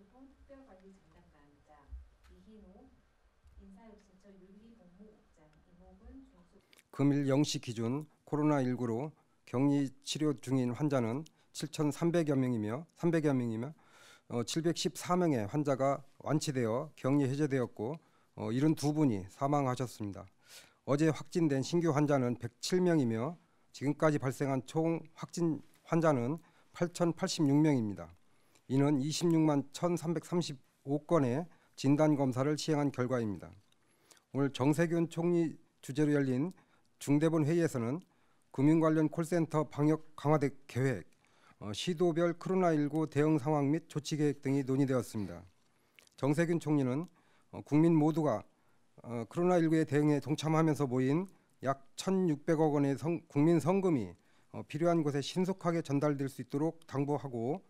중수본 특별관리진단반장 이희노, 인사혁신처 윤리복무국장, 이목은 중수. 금일 0시 기준 코로나19로 격리 치료 중인 환자는 7,300여 명이며 714명의 환자가 완치되어 격리 해제되었고 72분이 사망하셨습니다. 어제 확진된 신규 환자는 107명이며 지금까지 발생한 총 확진 환자는 8,086명입니다. 이는 26만 1,335건의 진단검사를 시행한 결과입니다. 오늘 정세균 총리 주재로 열린 중대본 회의에서는 금융 관련 콜센터 방역 강화 계획, 시도별 코로나19 대응 상황 및 조치 계획 등이 논의되었습니다. 정세균 총리는 국민 모두가 코로나19의 대응에 동참하면서 모인 약 1,600억 원의 국민 성금이 필요한 곳에 신속하게 전달될 수 있도록 당부하고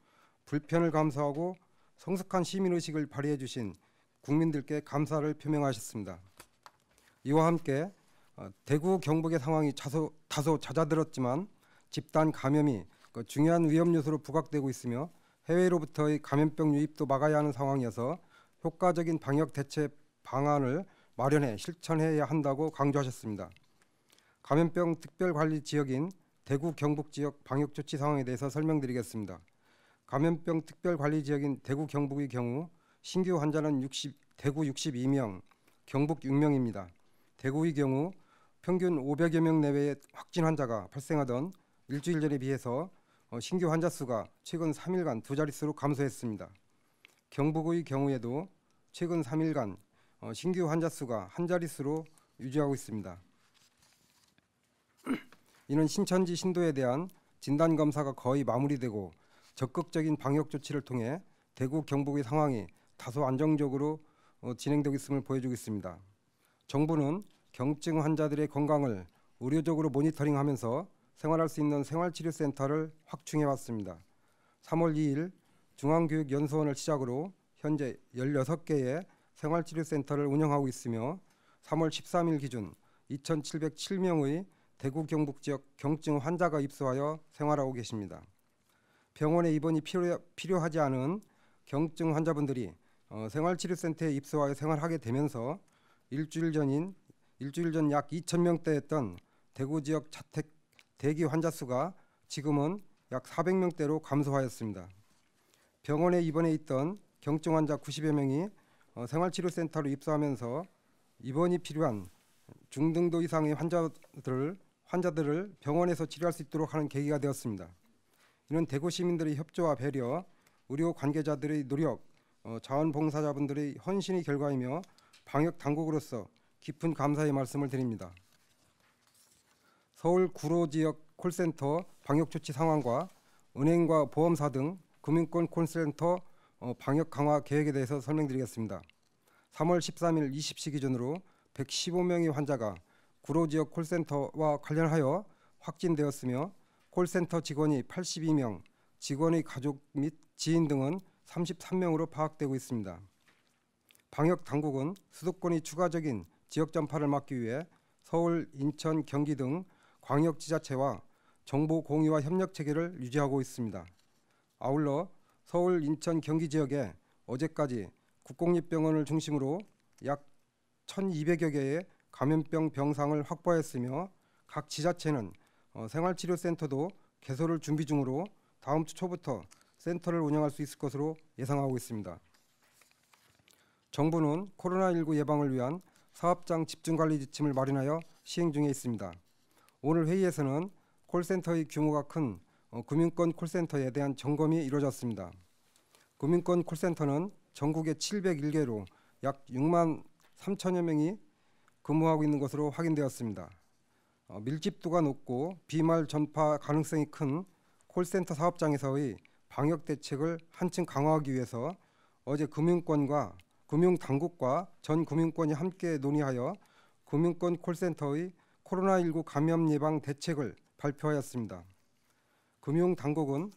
불편을 감수하고 성숙한 시민의식을 발휘해 주신 국민들께 감사를 표명하셨습니다. 이와 함께 대구 경북의 상황이 다소 잦아들었지만 집단 감염이 중요한 위험 요소로 부각되고 있으며 해외로부터의 감염병 유입도 막아야 하는 상황이어서 효과적인 방역 대체 방안을 마련해 실천해야 한다고 강조하셨습니다. 감염병 특별관리 지역인 대구 경북 지역 방역 조치 상황에 대해서 설명드리겠습니다. 감염병 특별관리 지역인 대구 경북의 경우 신규 환자는 대구 62명, 경북 6명입니다. 대구의 경우 평균 500여 명 내외의 확진 환자가 발생하던 일주일 전에 비해서 신규 환자 수가 최근 3일간 두 자릿수로 감소했습니다. 경북의 경우에도 최근 3일간 신규 환자 수가 한 자릿수로 유지하고 있습니다. 이는 신천지 신도에 대한 진단검사가 거의 마무리되고 적극적인 방역 조치를 통해 대구 경북의 상황이 다소 안정적으로 진행되고 있음을 보여주고 있습니다. 정부는 경증 환자들의 건강을 의료적으로 모니터링하면서 생활할 수 있는 생활치료센터를 확충해 왔습니다. 3월 2일 중앙교육연수원을 시작으로 현재 16개의 생활치료센터를 운영하고 있으며 3월 13일 기준 2,707명의 대구 경북 지역 경증 환자가 입소하여 생활하고 계십니다. 병원에 입원이 필요하지 않은 경증 환자분들이 생활치료센터에 입소하여 생활하게 되면서 일주일 전 약 2,000명대였던 대구 지역 자택 대기 환자 수가 지금은 약 400명대로 감소하였습니다. 병원에 입원해 있던 경증 환자 90여 명이 생활치료센터로 입소하면서 입원이 필요한 중등도 이상의 환자들을 병원에서 치료할 수 있도록 하는 계기가 되었습니다. 이는 대구 시민들의 협조와 배려, 의료 관계자들의 노력, 자원봉사자분들의 헌신의 결과이며 방역 당국으로서 깊은 감사의 말씀을 드립니다. 서울 구로 지역 콜센터 방역 조치 상황과 은행과 보험사 등 금융권 콜센터 방역 강화 계획에 대해서 설명드리겠습니다. 3월 13일 20시 기준으로 115명의 환자가 구로 지역 콜센터와 관련하여 확진되었으며 콜센터 직원이 82명, 직원의 가족 및 지인 등은 33명으로 파악되고 있습니다. 방역 당국은 수도권의 추가적인 지역 전파를 막기 위해 서울, 인천, 경기 등 광역지자체와 정보 공유와 협력 체계를 유지하고 있습니다. 아울러 서울, 인천, 경기 지역에 어제까지 국공립병원을 중심으로 약 1,200여 개의 감염병 병상을 확보하였으며 각 지자체는 생활치료센터도 개소를 준비 중으로 다음 주 초부터 센터를 운영할 수 있을 것으로 예상하고 있습니다. 정부는 코로나19 예방을 위한 사업장 집중관리 지침을 마련하여 시행 중에 있습니다. 오늘 회의에서는 콜센터의 규모가 큰 금융권 콜센터에 대한 점검이 이루어졌습니다. 금융권 콜센터는 전국에 701개로 약 6만 3천여 명이 근무하고 있는 것으로 확인되었습니다. 밀집도가 높고 비말 전파 가능성이 큰 콜센터 사업장에서의 방역 대책을 한층 강화하기 위해서 어제 금융당국과 전 금융권이 함께 논의하여 금융권 콜센터의 코로나19 감염 예방 대책을 발표하였습니다. 금융당국은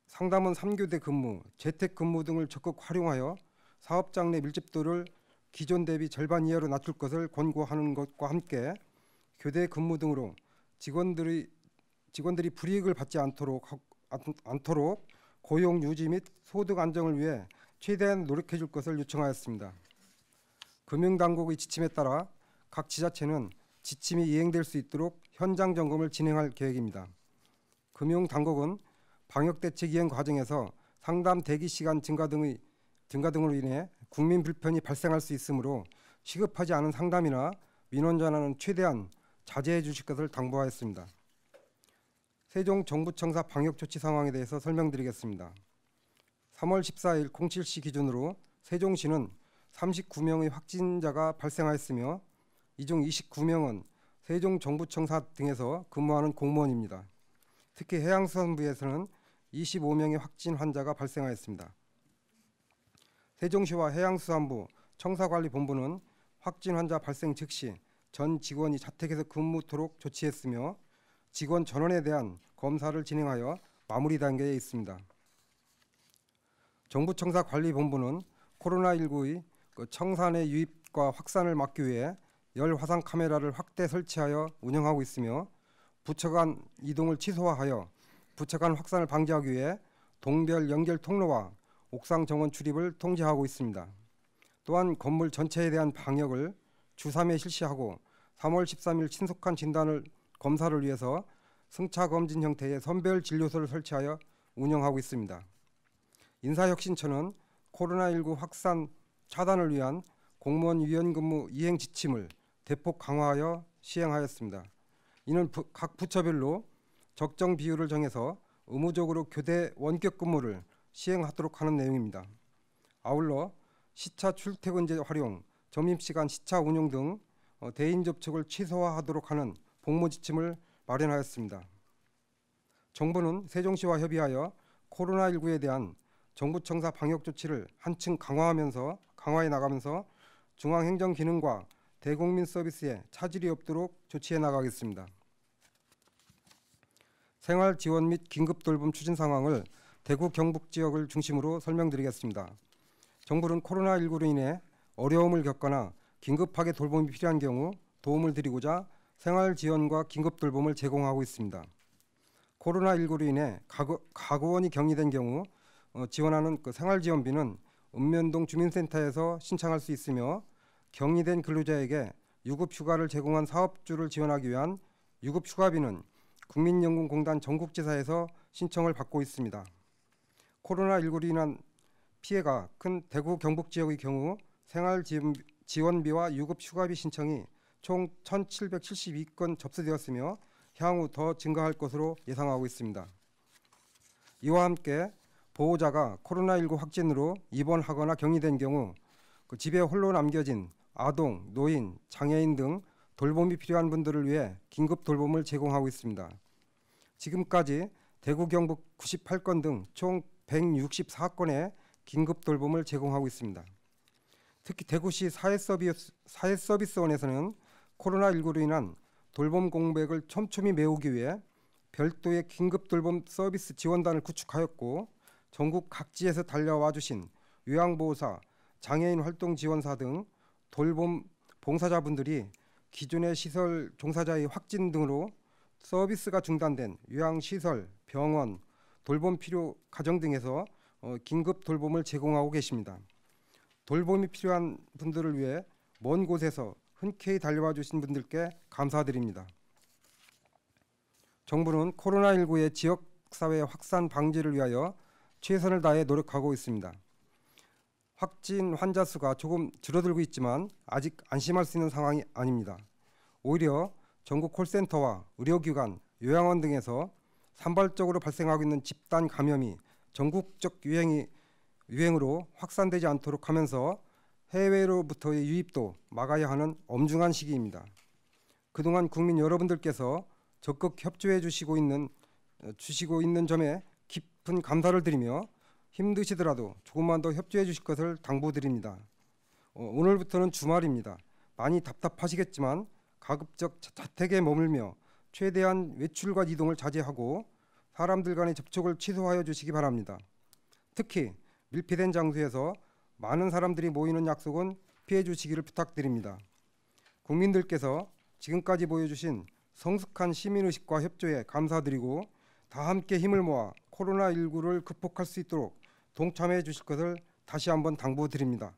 상담원 3교대 근무, 재택근무 등을 적극 활용하여 사업장 내 밀집도를 기존 대비 절반 이하로 낮출 것을 권고하는 것과 함께 교대 근무 등으로 직원들이 불이익을 받지 않도록 고용 유지 및 소득 안정을 위해 최대한 노력해 줄 것을 요청하였습니다. 금융당국의 지침에 따라 각 지자체는 지침이 이행될 수 있도록 현장 점검을 진행할 계획입니다. 금융당국은 방역대책 이행 과정에서 상담 대기 시간 증가 등으로 인해 국민 불편이 발생할 수 있으므로 시급하지 않은 상담이나 민원 전화는 최대한 자제해 주실 것을 당부하였습니다. 세종 정부청사 방역 조치 상황에 대해서 설명드리겠습니다. 3월 14일 07시 기준으로 세종시는 39명의 확진자가 발생하였으며 이 중 29명은 세종 정부청사 등에서 근무하는 공무원입니다. 특히 해양수산부에서는 25명의 확진 환자가 발생하였습니다. 세종시와 해양수산부 청사관리본부는 확진 환자 발생 즉시 전 직원이 자택에서 근무토록 조치했으며 직원 전원에 대한 검사를 진행하여 마무리 단계에 있습니다. 정부청사관리본부는 코로나19의 청사 내 유입과 확산을 막기 위해 열 화상 카메라를 확대 설치하여 운영하고 있으며 부처 간 이동을 최소화하여 부처 간 확산을 방지하기 위해 동별 연결 통로와 옥상 정원 출입을 통제하고 있습니다. 또한 건물 전체에 대한 방역을 주 3회 실시하고 3월 13일 신속한 진단을 검사를 위해서 승차 검진 형태의 선별 진료소를 설치하여 운영하고 있습니다. 인사혁신처는 코로나19 확산 차단을 위한 공무원 위원 근무 이행 지침을 대폭 강화하여 시행하였습니다. 이는 각 부처별로 적정 비율을 정해서 의무적으로 교대 원격 근무를 시행하도록 하는 내용입니다. 아울러 시차 출퇴근제 활용, 점심시간 시차 운용 등 대인 접촉을 최소화하도록 하는 복무 지침을 마련하였습니다. 정부는 세종시와 협의하여 코로나19에 대한 정부청사 방역 조치를 한층 강화해 나가면서 중앙행정 기능과 대국민 서비스에 차질이 없도록 조치해 나가겠습니다. 생활 지원 및 긴급 돌봄 추진 상황을 대구 경북 지역을 중심으로 설명드리겠습니다. 정부는 코로나19로 인해 어려움을 겪거나 긴급하게 돌봄이 필요한 경우 도움을 드리고자 생활 지원과 긴급 돌봄을 제공하고 있습니다. 코로나19로 인해 가구원이 격리된 경우 지원하는 생활 지원비는 읍면동 주민센터에서 신청할 수 있으며 격리된 근로자에게 유급휴가를 제공한 사업주를 지원하기 위한 유급휴가비는 국민연금공단 전국지사에서 신청을 받고 있습니다. 코로나19로 인한 피해가 큰 대구 경북 지역의 경우 생활 지원비와 유급휴가비 신청이 총 1,772건 접수되었으며 향후 더 증가할 것으로 예상하고 있습니다. 이와 함께 보호자가 코로나19 확진으로 입원하거나 격리된 경우 집에 홀로 남겨진 아동, 노인, 장애인 등 돌봄이 필요한 분들을 위해 긴급 돌봄을 제공하고 있습니다. 지금까지 대구 경북 98건 등 총 164건의 긴급 돌봄을 제공하고 있습니다. 특히 대구시 사회서비스원에서는 코로나19로 인한 돌봄 공백을 촘촘히 메우기 위해 별도의 긴급 돌봄 서비스 지원단을 구축하였고 전국 각지에서 달려와 주신 요양보호사, 장애인 활동 지원사 등 돌봄 봉사자분들이 기존의 시설 종사자의 확진 등으로 서비스가 중단된 요양시설, 병원, 돌봄 필요 가정 등에서 긴급 돌봄을 제공하고 계십니다. 돌봄이 필요한 분들을 위해 먼 곳에서 흔쾌히 달려와 주신 분들께 감사드립니다. 정부는 코로나19의 지역사회 확산 방지를 위하여 최선을 다해 노력하고 있습니다. 확진 환자 수가 조금 줄어들고 있지만 아직 안심할 수 있는 상황이 아닙니다. 오히려 전국 콜센터와 의료기관, 요양원 등에서 산발적으로 발생하고 있는 집단 감염이 전국적 유행으로 확산되지 않도록 하면서 해외로부터의 유입도 막아야 하는 엄중한 시기입니다. 그동안 국민 여러분들께서 적극 협조해 주시고 있는 점에 깊은 감사를 드리며 힘드시더라도 조금만 더 협조해 주실 것을 당부드립니다. 오늘부터는 주말입니다. 많이 답답하시겠지만 가급적 자택에 머물며 최대한 외출과 이동을 자제하고 사람들 간의 접촉을 최소화해 주시기 바랍니다. 특히 밀폐된 장소에서 많은 사람들이 모이는 약속은 피해 주시기를 부탁드립니다. 국민들께서 지금까지 보여주신 성숙한 시민의식과 협조에 감사드리고 다 함께 힘을 모아 코로나19를 극복할 수 있도록 동참해 주실 것을 다시 한번 당부드립니다.